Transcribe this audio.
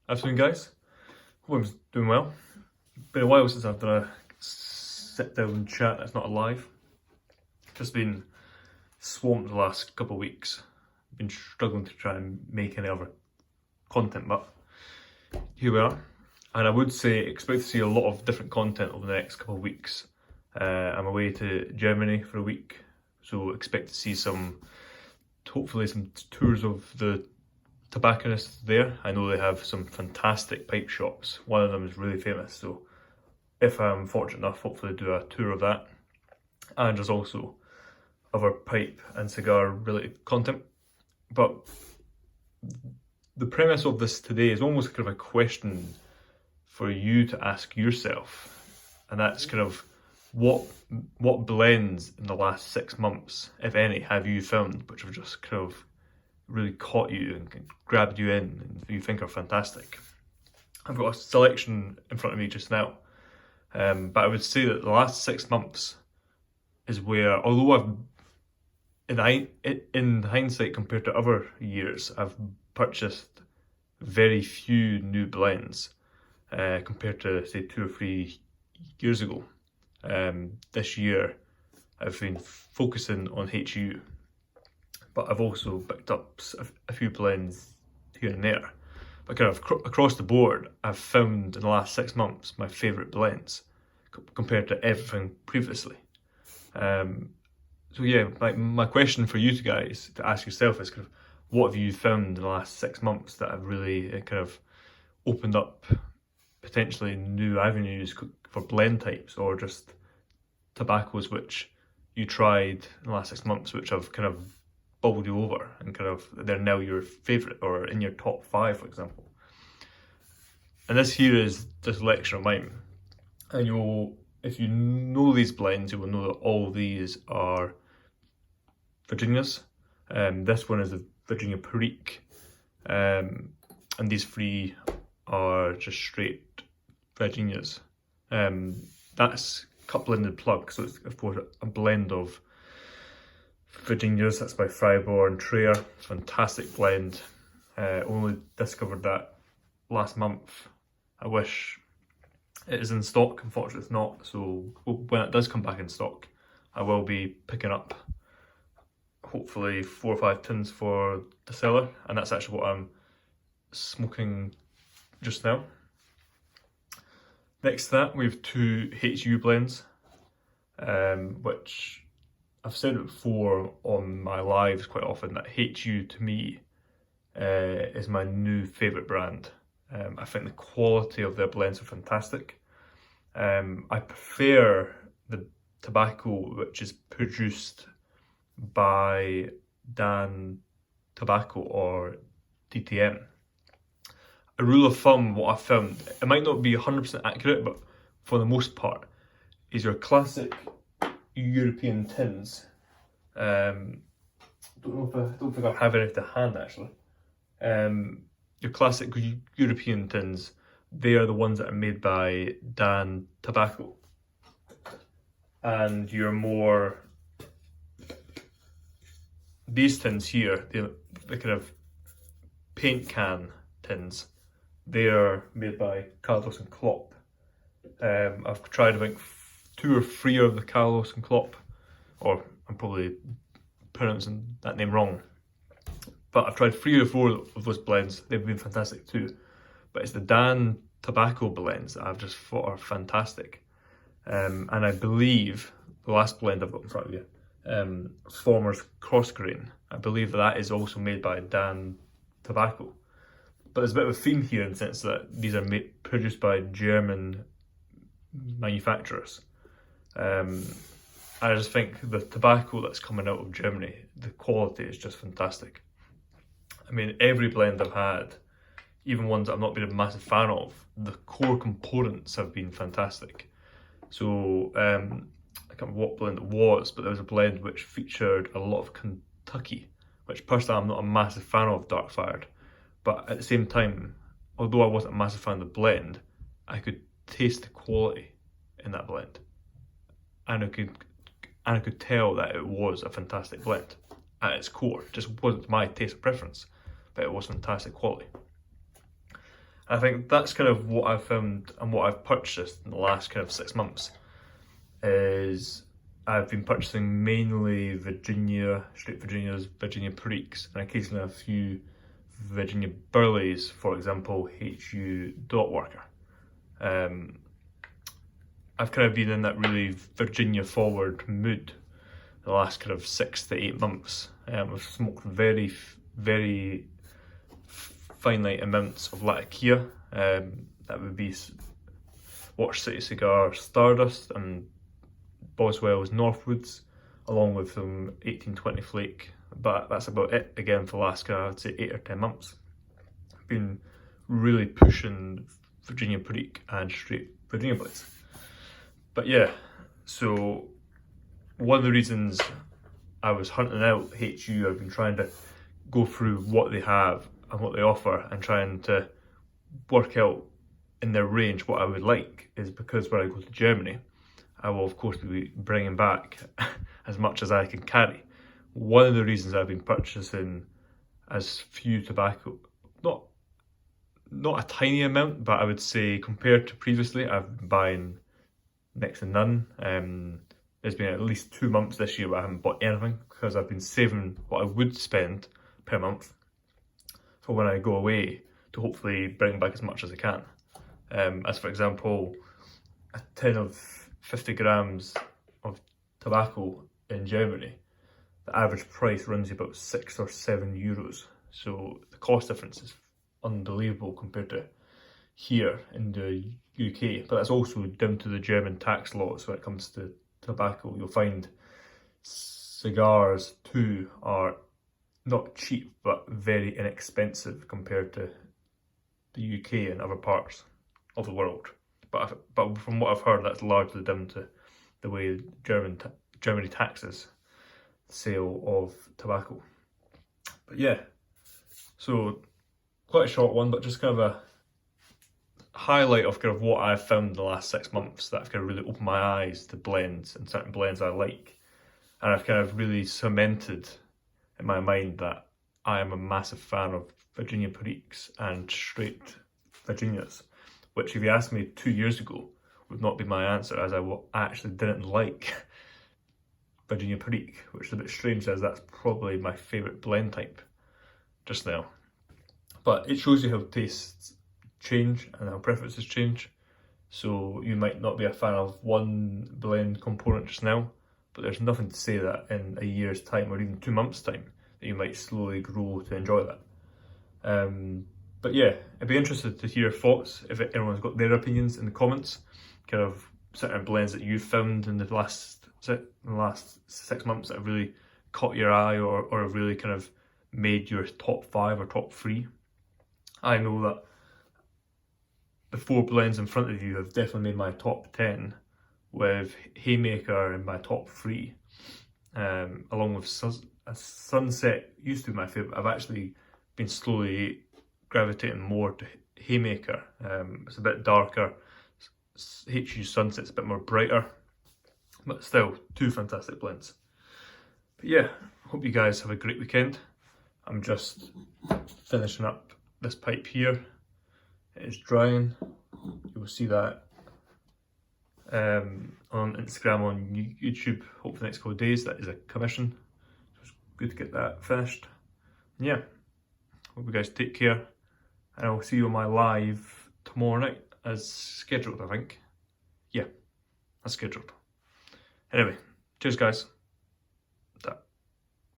Afternoon, guys. Hope I'm doing well. Been a while since I've done a sit down chat that's not live. Just been swamped the last couple of weeks. Been struggling to try and make any other content, but here we are. And I would say expect to see a lot of different content over the next couple of weeks. I'm away to Germany for a week, so expect to see hopefully some tours of the tobacconists there. I know they have some fantastic pipe shops. One of them is really famous, so if I'm fortunate enough, hopefully do a tour of that. And there's also other pipe and cigar related content. But the premise of this today is almost kind of a question for you to ask yourself, and that's kind of what blends in the last 6 months, if any, have you found which have just kind of really caught you and grabbed you in and you think are fantastic. I've got a selection in front of me just now, but I would say that the last 6 months is where, although in hindsight compared to other years, I've purchased very few new blends compared to say 2 or 3 years ago. This year I've been focusing on HU, but I've also picked up a few blends here and there. But kind of across the board, I've found in the last 6 months my favourite blends compared to everything previously. So yeah, my question for you guys to ask yourself is kind of, what have you found in the last 6 months that have really kind of opened up potentially new avenues for blend types, or just tobaccos which you tried in the last 6 months which have kind of bowled you over and kind of they're now your favourite or in your top 5, for example. And this here is the selection of mine. And if you know these blends, you will know that all of these are Virginias. This one is the Virginia Perique, and these 3 are just straight Virginias. That's cut blended plug, so it's of course a blend of Virginias. That's by Fribourg and Traer. Fantastic blend. Only discovered that last month. I wish it is in stock. Unfortunately it's not, so when it does come back in stock, I will be picking up hopefully 4 or 5 tins for the cellar, and that's actually what I'm smoking just now. Next to that we have 2 HU blends, which I've said it before on my lives quite often, that HU to me is my new favourite brand. I think the quality of their blends are fantastic. I prefer the tobacco which is produced by Dan Tobacco or DTM. A rule of thumb, what I've found, it might not be 100% accurate, but for the most part, is your classic European tins. Don't think I have any to hand actually. Your classic European tins, they are the ones that are made by Dan Tobacco. And your more, these tins here, the kind of paint can tins, they are made by Carlos and Klopp. I've tried I think 2 or 3 of the Carlos and Klopp, or I'm probably pronouncing that name wrong, but I've tried 3 or 4 of those blends. They've been fantastic too. But it's the Dan Tobacco blends that I've just thought are fantastic. And I believe the last blend I've got in front of you, Farmer's Cross Grain, I believe that is also made by Dan Tobacco. But there's a bit of a theme here in the sense that these are produced by German manufacturers. I just think the tobacco that's coming out of Germany, the quality is just fantastic. I mean, every blend I've had, even ones that I've not been a massive fan of, the core components have been fantastic. So I can't remember what blend it was, but there was a blend which featured a lot of Kentucky, which personally I'm not a massive fan of, Dark Fired. But at the same time, although I wasn't a massive fan of the blend, I could taste the quality in that blend, and I could tell that it was a fantastic blend at its core. It just wasn't my taste or preference, but it was fantastic quality. I think that's kind of what I've found and what I've purchased in the last kind of 6 months is I've been purchasing mainly Virginia, straight Virginias, Virginia Periques, and occasionally a few Virginia Burleys, for example, HU Dot Worker. I've kind of been in that really Virginia forward mood the last kind of 6 to 8 months. I've smoked very, very finite amounts of Latakia. That would be Watch City Cigar Stardust and Boswell's Northwoods, along with some 1820 Flake. But that's about it again for the last, I'd say, 8 or 10 months. I've been really pushing Virginia Perique and straight Virginia Blades. But yeah, so one of the reasons I was hunting out HU, I've been trying to go through what they have and what they offer and trying to work out in their range what I would like, is because when I go to Germany, I will of course be bringing back as much as I can carry. One of the reasons I've been purchasing as few tobacco, not a tiny amount, but I would say compared to previously, I've been buying next to none. There's been at least 2 months this year where I haven't bought anything because I've been saving what I would spend per month for when I go away to hopefully bring back as much as I can. As for example, a tin of 50 grams of tobacco in Germany, the average price runs you about 6 or 7 euros. So the cost difference is unbelievable compared to here in the UK. But that's also down to the German tax laws when it comes to tobacco. You'll find cigars too are not cheap but very inexpensive compared to the UK and other parts of the world. But from what I've heard, that's largely down to the way Germany taxes the sale of tobacco. But yeah, so quite a short one, but just kind of a highlight of kind of what I've found in the last 6 months that have kind of really opened my eyes to blends and certain blends I like. And I've kind of really cemented in my mind that I am a massive fan of Virginia Periques and straight Virginias, which if you asked me 2 years ago would not be my answer, as I actually didn't like Virginia Perique, which is a bit strange as that's probably my favourite blend type just now. But it shows you how tastes change and how preferences change. So you might not be a fan of one blend component just now, but there's nothing to say that in a year's time or even 2 months' time that you might slowly grow to enjoy that. But yeah, I'd be interested to hear your thoughts if anyone's got their opinions in the comments, kind of certain blends that you've found in the last 6 months that have really caught your eye or have really kind of made your top 5 or top 3. I know that the 4 blends in front of you have definitely made my top 10, with Haymaker in my top 3, along with Sunset used to be my favourite. I've actually been slowly gravitating more to Haymaker. It's a bit darker. HU Sunset's a bit more brighter, but still 2 fantastic blends. But yeah, hope you guys have a great weekend. I'm just finishing up this pipe here. It is drying. You will see that on Instagram, on YouTube, hopefully the next couple of days. That is a commission. So it's good to get that finished. And yeah, hope you guys take care, and I'll see you on my live tomorrow night as scheduled, I think. Yeah, as scheduled. Anyway, cheers guys. Ta.